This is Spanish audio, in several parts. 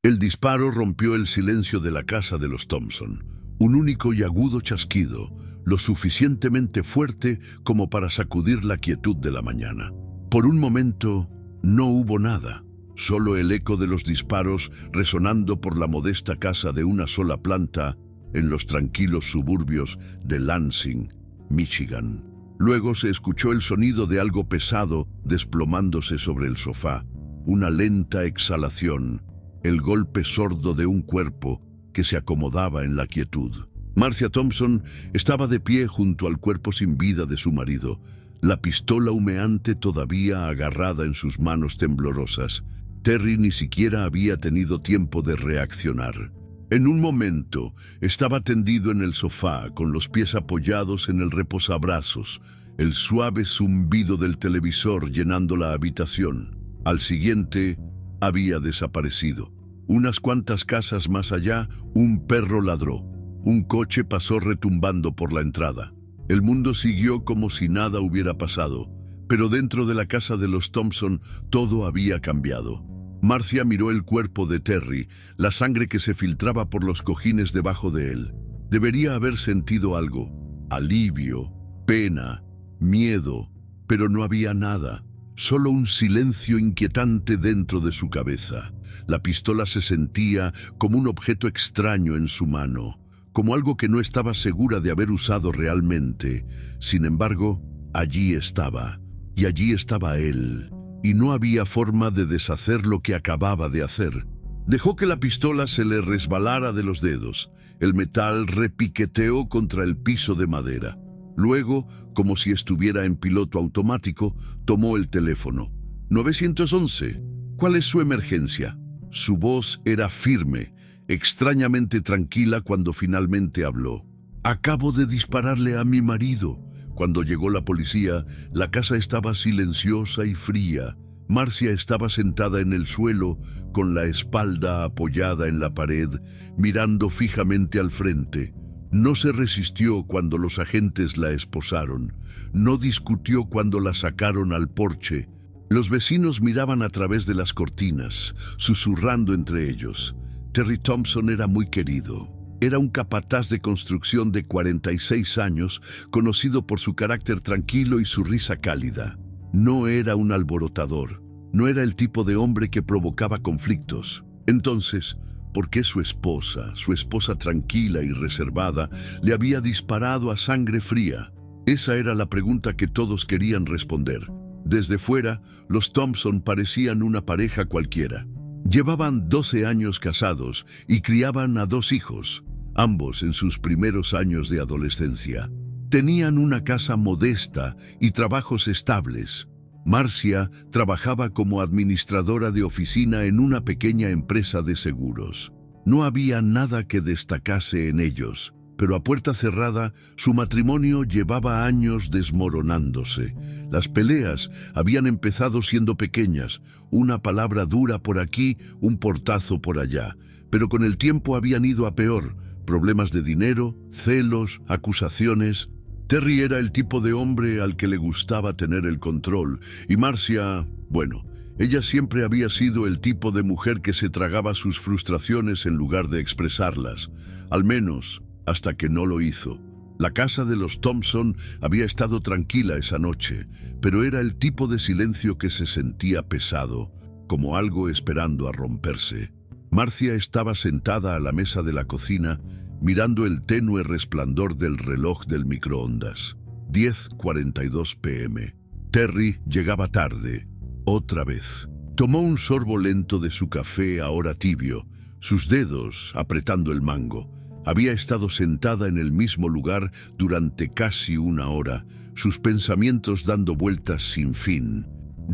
El disparo rompió el silencio de la casa de los Thompson. Un único y agudo chasquido, lo suficientemente fuerte como para sacudir la quietud de la mañana. Por un momento, no hubo nada, solo el eco de los disparos resonando por la modesta casa de una sola planta en los tranquilos suburbios de Lansing, Michigan. Luego se escuchó el sonido de algo pesado desplomándose sobre el sofá, una lenta exhalación, el golpe sordo de un cuerpo que se acomodaba en la quietud. Marcia Thompson estaba de pie junto al cuerpo sin vida de su marido, la pistola humeante todavía agarrada en sus manos temblorosas. Terry ni siquiera había tenido tiempo de reaccionar. En un momento, estaba tendido en el sofá, con los pies apoyados en el reposabrazos, el suave zumbido del televisor llenando la habitación. Al siguiente, había desaparecido. Unas cuantas casas más allá, un perro ladró. Un coche pasó retumbando por la entrada. El mundo siguió como si nada hubiera pasado, pero dentro de la casa de los Thompson todo había cambiado. Marcia miró el cuerpo de Terry, la sangre que se filtraba por los cojines debajo de él. Debería haber sentido algo, alivio, pena, miedo, pero no había nada. Solo un silencio inquietante dentro de su cabeza. La pistola se sentía como un objeto extraño en su mano, como algo que no estaba segura de haber usado realmente. Sin embargo, allí estaba, y allí estaba él, y no había forma de deshacer lo que acababa de hacer. Dejó que la pistola se le resbalara de los dedos. El metal repiqueteó contra el piso de madera. Luego, como si estuviera en piloto automático, tomó el teléfono. 911. ¿Cuál es su emergencia? Su voz era firme, extrañamente tranquila cuando finalmente habló. Acabo de dispararle a mi marido. Cuando llegó la policía, la casa estaba silenciosa y fría. Marcia estaba sentada en el suelo, con la espalda apoyada en la pared, mirando fijamente al frente. No se resistió cuando los agentes la esposaron. No discutió cuando la sacaron al porche. Los vecinos miraban a través de las cortinas, susurrando entre ellos. Terry Thompson era muy querido. Era un capataz de construcción de 46 años, conocido por su carácter tranquilo y su risa cálida. No era un alborotador. No era el tipo de hombre que provocaba conflictos. Entonces, ¿por qué su esposa tranquila y reservada, le había disparado a sangre fría? Esa era la pregunta que todos querían responder. Desde fuera, los Thompson parecían una pareja cualquiera. Llevaban 12 años casados y criaban a 2 hijos, ambos en sus primeros años de adolescencia. Tenían una casa modesta y trabajos estables. Marcia trabajaba como administradora de oficina en una pequeña empresa de seguros. No había nada que destacase en ellos, pero a puerta cerrada su matrimonio llevaba años desmoronándose. Las peleas habían empezado siendo pequeñas, una palabra dura por aquí, un portazo por allá, pero con el tiempo habían ido a peor. Problemas de dinero, celos, acusaciones. Terry era el tipo de hombre al que le gustaba tener el control, y Marcia, bueno, ella siempre había sido el tipo de mujer que se tragaba sus frustraciones en lugar de expresarlas, al menos hasta que no lo hizo. La casa de los Thompson había estado tranquila esa noche, pero era el tipo de silencio que se sentía pesado, como algo esperando a romperse. Marcia estaba sentada a la mesa de la cocina, mirando el tenue resplandor del reloj del microondas. 10:42 p.m. Terry llegaba tarde, otra vez. Tomó un sorbo lento de su café ahora tibio, sus dedos apretando el mango. Había estado sentada en el mismo lugar durante casi una hora, sus pensamientos dando vueltas sin fin.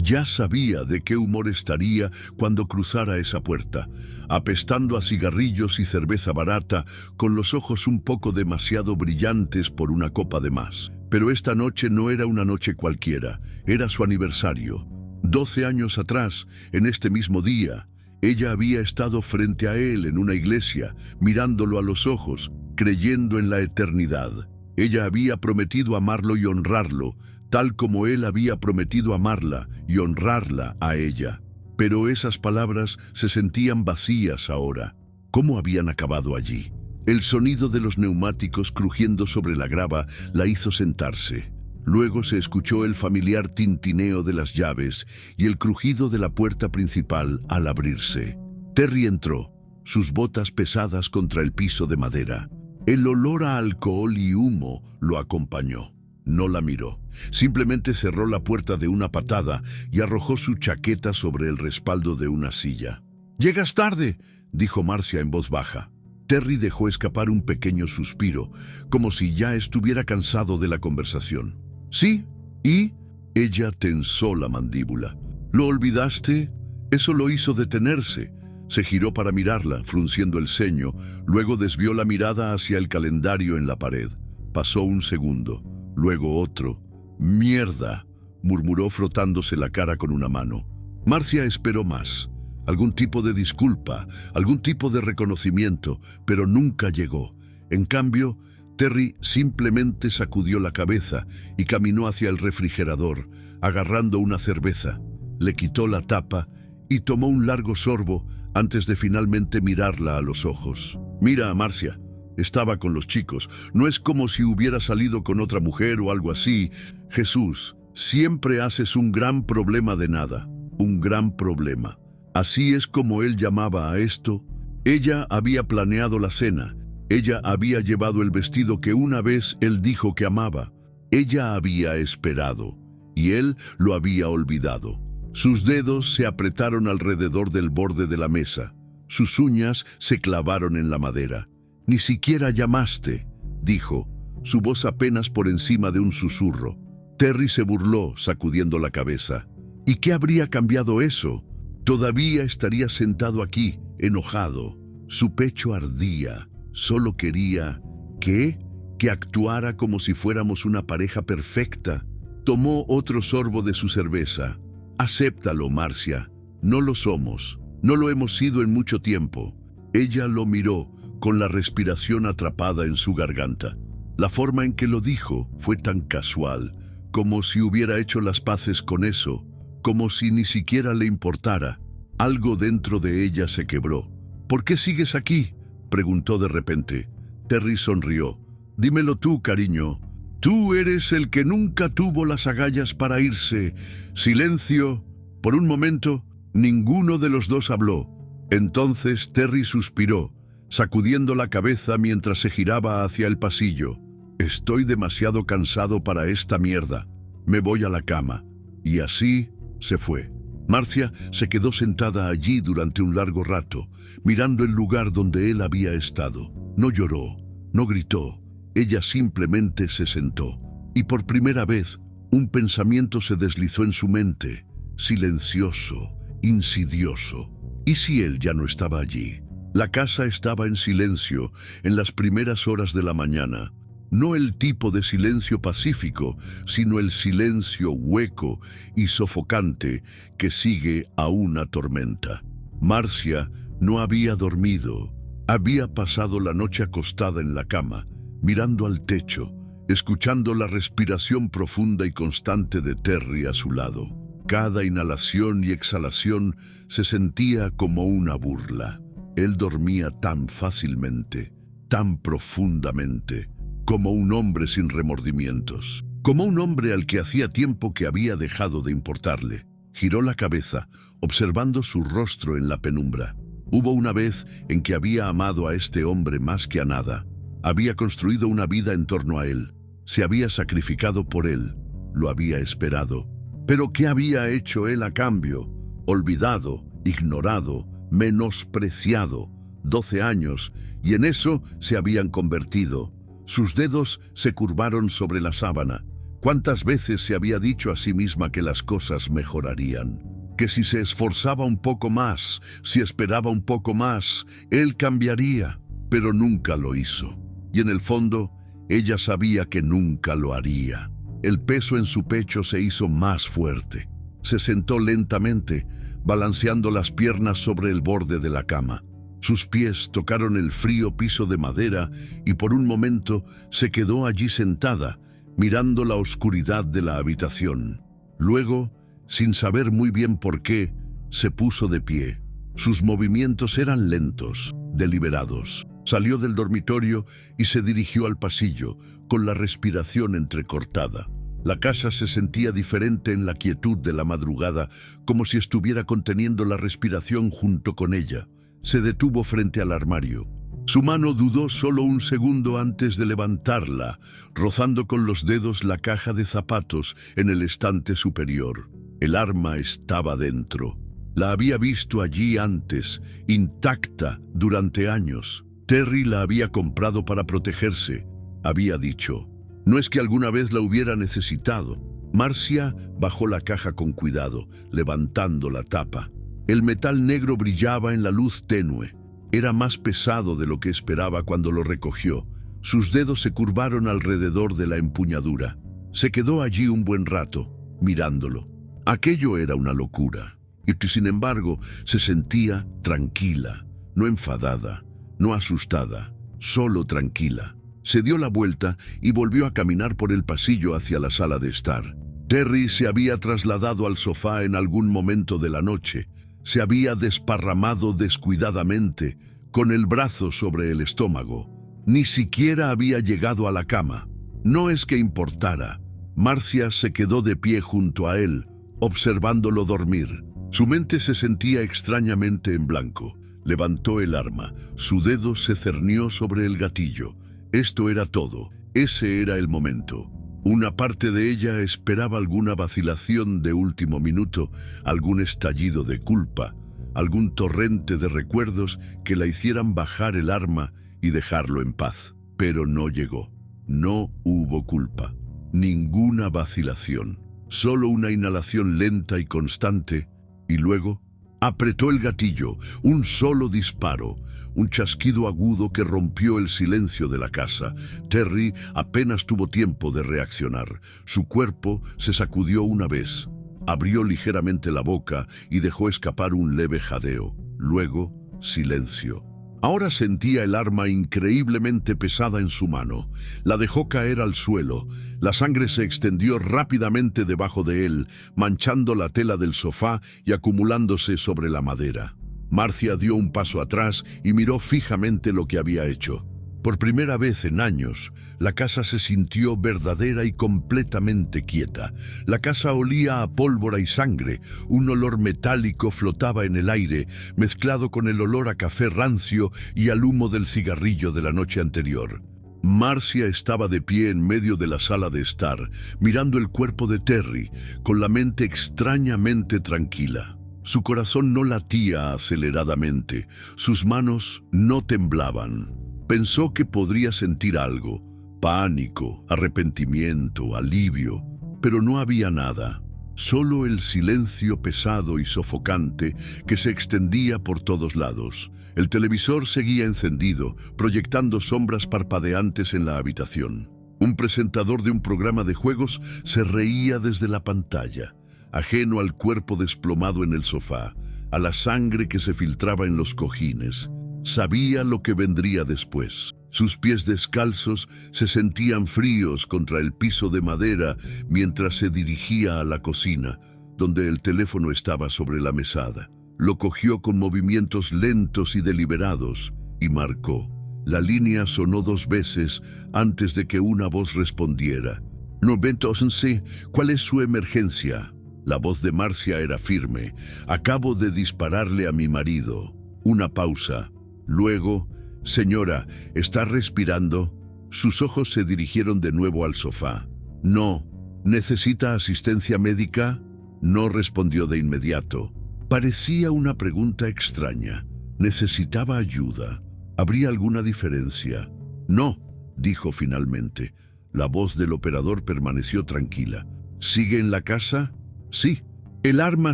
Ya sabía de qué humor estaría cuando cruzara esa puerta, apestando a cigarrillos y cerveza barata, con los ojos un poco demasiado brillantes por una copa de más. Pero esta noche no era una noche cualquiera, era su aniversario. 12 años atrás, en este mismo día, ella había estado frente a él en una iglesia, mirándolo a los ojos, creyendo en la eternidad. Ella había prometido amarlo y honrarlo, tal como él había prometido amarla y honrarla a ella. Pero esas palabras se sentían vacías ahora. ¿Cómo habían acabado allí? El sonido de los neumáticos crujiendo sobre la grava la hizo sentarse. Luego se escuchó el familiar tintineo de las llaves y el crujido de la puerta principal al abrirse. Terry entró, sus botas pesadas contra el piso de madera. El olor a alcohol y humo lo acompañó. No la miró. Simplemente cerró la puerta de una patada y arrojó su chaqueta sobre el respaldo de una silla. «¡Llegas tarde!», dijo Marcia en voz baja. Terry dejó escapar un pequeño suspiro, como si ya estuviera cansado de la conversación. «¿Sí? ¿Y?» Ella tensó la mandíbula. «¿Lo olvidaste?» Eso lo hizo detenerse. Se giró para mirarla, frunciendo el ceño, luego desvió la mirada hacia el calendario en la pared. Pasó un segundo, luego otro. «¡Mierda!», murmuró frotándose la cara con una mano. Marcia esperó más. Algún tipo de disculpa, algún tipo de reconocimiento, pero nunca llegó. En cambio, Terry simplemente sacudió la cabeza y caminó hacia el refrigerador, agarrando una cerveza. Le quitó la tapa y tomó un largo sorbo antes de finalmente mirarla a los ojos. «Mira, Marcia, estaba con los chicos. No es como si hubiera salido con otra mujer o algo así. Jesús, siempre haces un gran problema de nada. Un gran problema». Así es como él llamaba a esto. Ella había planeado la cena. Ella había llevado el vestido que una vez él dijo que amaba. Ella había esperado, y él lo había olvidado. Sus dedos se apretaron alrededor del borde de la mesa. Sus uñas se clavaron en la madera. «Ni siquiera llamaste», dijo, su voz apenas por encima de un susurro. Terry se burló, sacudiendo la cabeza. ¿Y qué habría cambiado eso? Todavía estaría sentado aquí, enojado. Su pecho ardía. Solo quería... ¿qué? Que actuara como si fuéramos una pareja perfecta. Tomó otro sorbo de su cerveza. «Acéptalo, Marcia. No lo somos. No lo hemos sido en mucho tiempo». Ella lo miró, con la respiración atrapada en su garganta. La forma en que lo dijo fue tan casual, como si hubiera hecho las paces con eso, como si ni siquiera le importara. Algo dentro de ella se quebró. «¿Por qué sigues aquí?», preguntó de repente. Terry sonrió. «Dímelo tú, cariño. Tú eres el que nunca tuvo las agallas para irse». Silencio. Por un momento, ninguno de los dos habló. Entonces Terry suspiró, sacudiendo la cabeza mientras se giraba hacia el pasillo. «Estoy demasiado cansado para esta mierda. Me voy a la cama». Y así se fue. Marcia se quedó sentada allí durante un largo rato, mirando el lugar donde él había estado. No lloró, no gritó. Ella simplemente se sentó. Y por primera vez, un pensamiento se deslizó en su mente, silencioso, insidioso. ¿Y si él ya no estaba allí? La casa estaba en silencio en las primeras horas de la mañana. No el tipo de silencio pacífico, sino el silencio hueco y sofocante que sigue a una tormenta. Marcia no había dormido. Había pasado la noche acostada en la cama, mirando al techo, escuchando la respiración profunda y constante de Terry a su lado. Cada inhalación y exhalación se sentía como una burla. Él dormía tan fácilmente, tan profundamente, como un hombre sin remordimientos, como un hombre al que hacía tiempo que había dejado de importarle. Giró la cabeza, observando su rostro en la penumbra. Hubo una vez en que había amado a este hombre más que a nada. Había construido una vida en torno a él. Se había sacrificado por él. Lo había esperado. Pero ¿qué había hecho él a cambio? Olvidado, ignorado, menospreciado. 12 años, y en eso se habían convertido. Sus dedos se curvaron sobre la sábana. ¿Cuántas veces se había dicho a sí misma que las cosas mejorarían? Que si se esforzaba un poco más, si esperaba un poco más, él cambiaría, pero nunca lo hizo. Y en el fondo, ella sabía que nunca lo haría. El peso en su pecho se hizo más fuerte. Se sentó lentamente, balanceando las piernas sobre el borde de la cama. Sus pies tocaron el frío piso de madera y por un momento se quedó allí sentada, mirando la oscuridad de la habitación. Luego, sin saber muy bien por qué, Se puso de pie. Sus movimientos eran lentos, deliberados. Salió del dormitorio y se dirigió al pasillo, con la respiración entrecortada. La casa se sentía diferente en la quietud de la madrugada, como si estuviera conteniendo la respiración junto con ella. Se detuvo frente al armario. Su mano dudó solo un segundo antes de levantarla, rozando con los dedos la caja de zapatos en el estante superior. El arma estaba dentro. La había visto allí antes, intacta durante años. Terry la había comprado para protegerse, había dicho. No es que alguna vez la hubiera necesitado. Marcia bajó la caja con cuidado, levantando la tapa. El metal negro brillaba en la luz tenue. Era más pesado de lo que esperaba cuando lo recogió. Sus dedos se curvaron alrededor de la empuñadura. Se quedó allí un buen rato, mirándolo. Aquello era una locura. Y sin embargo, se sentía tranquila, no enfadada, no asustada, solo tranquila. Se dio la vuelta y volvió a caminar por el pasillo hacia la sala de estar. Terry se había trasladado al sofá en algún momento de la noche. Se había desparramado descuidadamente, con el brazo sobre el estómago. Ni siquiera había llegado a la cama. No es que importara. Marcia se quedó de pie junto a él, observándolo dormir. Su mente se sentía extrañamente en blanco. Levantó el arma. Su dedo se cernió sobre el gatillo. Esto era todo. Ese era el momento. Una parte de ella esperaba alguna vacilación de último minuto, algún estallido de culpa, algún torrente de recuerdos que la hicieran bajar el arma y dejarlo en paz. Pero no llegó. No hubo culpa. Ninguna vacilación. Solo una inhalación lenta y constante, y luego apretó el gatillo, un solo disparo, un chasquido agudo que rompió el silencio de la casa. Terry apenas tuvo tiempo de reaccionar. Su cuerpo se sacudió una vez, abrió ligeramente la boca y dejó escapar un leve jadeo. Luego, silencio. Ahora sentía el arma increíblemente pesada en su mano. La dejó caer al suelo. La sangre se extendió rápidamente debajo de él, manchando la tela del sofá y acumulándose sobre la madera. Marcia dio un paso atrás y miró fijamente lo que había hecho. Por primera vez en años, la casa se sintió verdadera y completamente quieta. La casa olía a pólvora y sangre. Un olor metálico flotaba en el aire, mezclado con el olor a café rancio y al humo del cigarrillo de la noche anterior. Marcia estaba de pie en medio de la sala de estar, mirando el cuerpo de Terry, con la mente extrañamente tranquila. Su corazón no latía aceleradamente, sus manos no temblaban. Pensó que podría sentir algo, pánico, arrepentimiento, alivio, pero no había nada, solo el silencio pesado y sofocante que se extendía por todos lados. El televisor seguía encendido, proyectando sombras parpadeantes en la habitación. Un presentador de un programa de juegos se reía desde la pantalla, ajeno al cuerpo desplomado en el sofá, a la sangre que se filtraba en los cojines. Sabía lo que vendría después. Sus pies descalzos se sentían fríos contra el piso de madera mientras se dirigía a la cocina, donde el teléfono estaba sobre la mesada. Lo cogió con movimientos lentos y deliberados y marcó. La línea sonó 2 veces antes de que una voz respondiera. «911, ¿cuál es su emergencia?» La voz de Marcia era firme. «Acabo de dispararle a mi marido». Una pausa. Luego, «Señora, ¿está respirando?» Sus ojos se dirigieron de nuevo al sofá. «No». «¿Necesita asistencia médica?» No respondió de inmediato. Parecía una pregunta extraña. Necesitaba ayuda. ¿Habría alguna diferencia? «No», dijo finalmente. La voz del operador permaneció tranquila. «¿Sigue en la casa?» «Sí». «¿El arma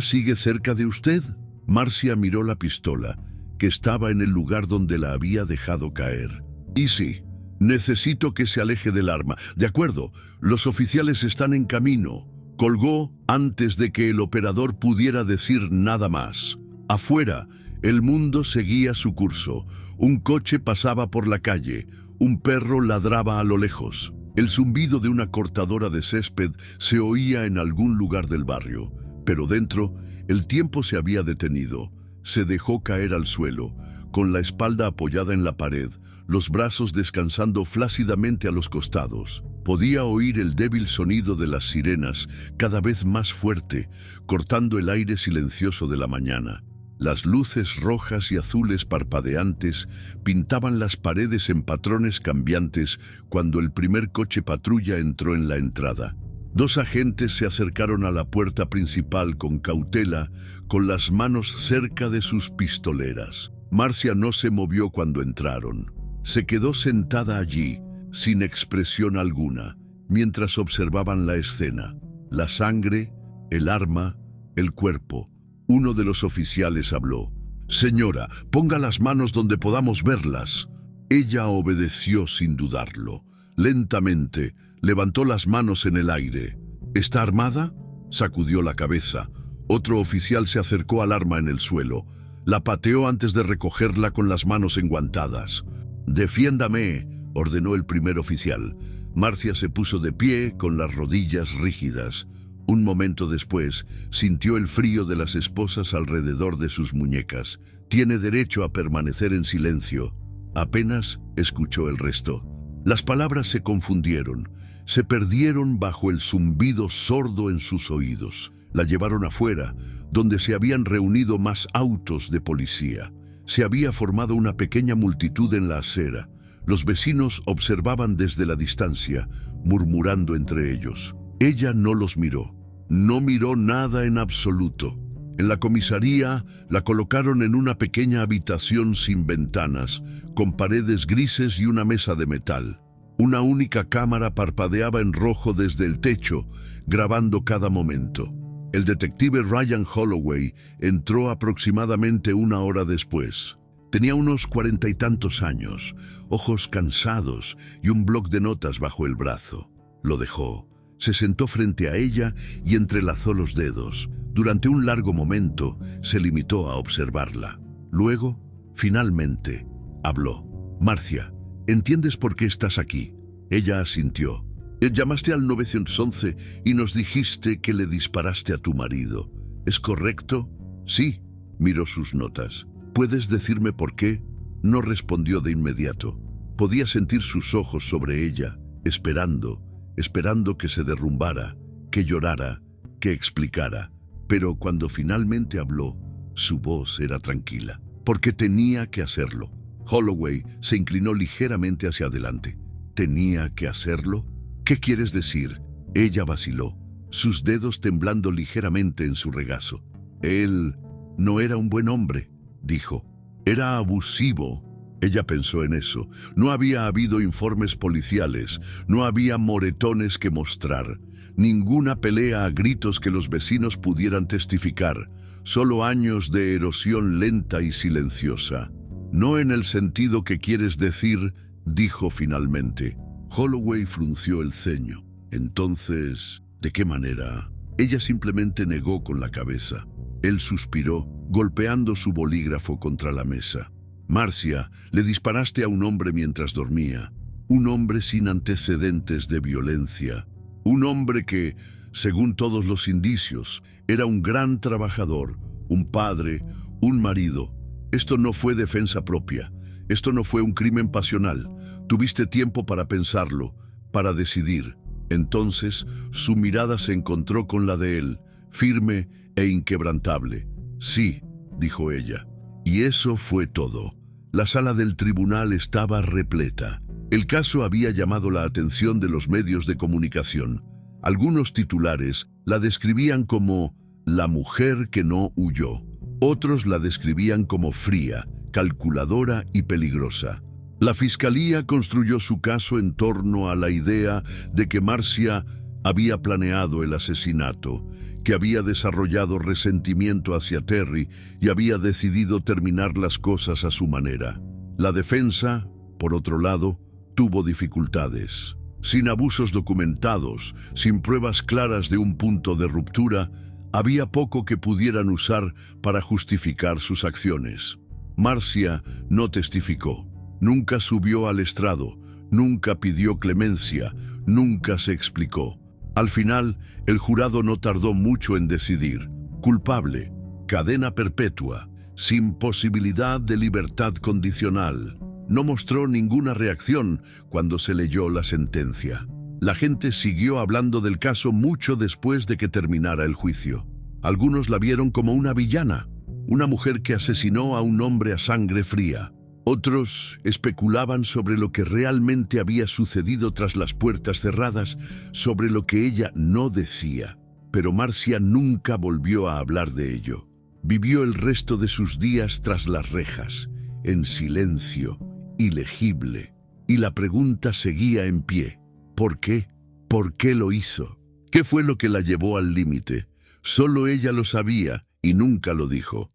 sigue cerca de usted?» Marcia miró la pistola, que estaba en el lugar donde la había dejado caer. «Y sí, necesito que se aleje del arma». «De acuerdo, los oficiales están en camino». Colgó antes de que el operador pudiera decir nada más. Afuera, el mundo seguía su curso. Un coche pasaba por la calle. Un perro ladraba a lo lejos. El zumbido de una cortadora de césped se oía en algún lugar del barrio. Pero dentro, El tiempo se había detenido. Se dejó caer al suelo, con la espalda apoyada en la pared, los brazos descansando flácidamente a los costados. Podía oír el débil sonido de las sirenas, cada vez más fuerte, cortando el aire silencioso de la mañana. Las luces rojas y azules parpadeantes pintaban las paredes en patrones cambiantes cuando el primer coche patrulla entró en la entrada. 2 agentes se acercaron a la puerta principal con cautela, con las manos cerca de sus pistoleras. Marcia no se movió cuando entraron. Se quedó sentada allí, sin expresión alguna, mientras observaban la escena. La sangre, el arma, el cuerpo. Uno de los oficiales habló. «Señora, ponga las manos donde podamos verlas». Ella obedeció sin dudarlo. Lentamente, levantó las manos en el aire. «¿Está armada?». Sacudió la cabeza. Otro oficial se acercó al arma en el suelo. La pateó antes de recogerla con las manos enguantadas. «Defiéndame», ordenó el primer oficial. Marcia se puso de pie con las rodillas rígidas. Un momento después, sintió el frío de las esposas alrededor de sus muñecas. «Tiene derecho a permanecer en silencio». Apenas escuchó el resto. Las palabras se confundieron, se perdieron bajo el zumbido sordo en sus oídos. La llevaron afuera, donde se habían reunido más autos de policía. Se había formado una pequeña multitud en la acera. Los vecinos observaban desde la distancia, murmurando entre ellos. Ella no los miró. No miró nada en absoluto. En la comisaría la colocaron en una pequeña habitación sin ventanas, con paredes grises y una mesa de metal. Una única cámara parpadeaba en rojo desde el techo, grabando cada momento. El detective Ryan Holloway entró aproximadamente 1 hora después. Tenía unos 40 y tantos años, ojos cansados y un bloc de notas bajo el brazo. Lo dejó. Se sentó frente a ella y entrelazó los dedos. Durante un largo momento se limitó a observarla. Luego, finalmente, habló. «Marcia, ¿entiendes por qué estás aquí?». Ella asintió. «Llamaste al 911 y nos dijiste que le disparaste a tu marido. ¿Es correcto?». «Sí», miró sus notas. «¿Puedes decirme por qué?». No respondió de inmediato. Podía sentir sus ojos sobre ella, esperando que se derrumbara, que llorara, que explicara. Pero cuando finalmente habló, su voz era tranquila, porque tenía que hacerlo. Holloway se inclinó ligeramente hacia adelante. ¿Tenía que hacerlo? ¿Qué quieres decir? Ella vaciló, sus dedos temblando ligeramente en su regazo. Él no era un buen hombre, dijo. Era abusivo. Ella pensó en eso. No había habido informes policiales, no había moretones que mostrar, ninguna pelea a gritos que los vecinos pudieran testificar, solo años de erosión lenta y silenciosa. «No en el sentido que quieres decir», dijo finalmente. Holloway frunció el ceño. «Entonces, ¿de qué manera?». Ella simplemente negó con la cabeza. Él suspiró, golpeando su bolígrafo contra la mesa. «Marcia, le disparaste a un hombre mientras dormía. Un hombre sin antecedentes de violencia. Un hombre que, según todos los indicios, era un gran trabajador, un padre, un marido. Esto no fue defensa propia. Esto no fue un crimen pasional. Tuviste tiempo para pensarlo, para decidir». Entonces, su mirada se encontró con la de él, firme e inquebrantable. «Sí», dijo ella. Y eso fue todo. La sala del tribunal estaba repleta. El caso había llamado la atención de los medios de comunicación. Algunos titulares la describían como «la mujer que no huyó». Otros la describían como fría, calculadora y peligrosa. La fiscalía construyó su caso en torno a la idea de que Marcia había planeado el asesinato, que había desarrollado resentimiento hacia Terry y había decidido terminar las cosas a su manera. La defensa, por otro lado, tuvo dificultades. Sin abusos documentados, sin pruebas claras de un punto de ruptura, había poco que pudieran usar para justificar sus acciones. Marcia no testificó, nunca subió al estrado, nunca pidió clemencia, nunca se explicó. Al final, el jurado no tardó mucho en decidir. Culpable, cadena perpetua, sin posibilidad de libertad condicional. No mostró ninguna reacción cuando se leyó la sentencia. La gente siguió hablando del caso mucho después de que terminara el juicio. Algunos la vieron como una villana, una mujer que asesinó a un hombre a sangre fría. Otros especulaban sobre lo que realmente había sucedido tras las puertas cerradas, sobre lo que ella no decía. Pero Marcia nunca volvió a hablar de ello. Vivió el resto de sus días tras las rejas, en silencio, ilegible. Y la pregunta seguía en pie. ¿Por qué? ¿Por qué lo hizo? ¿Qué fue lo que la llevó al límite? Solo ella lo sabía y nunca lo dijo.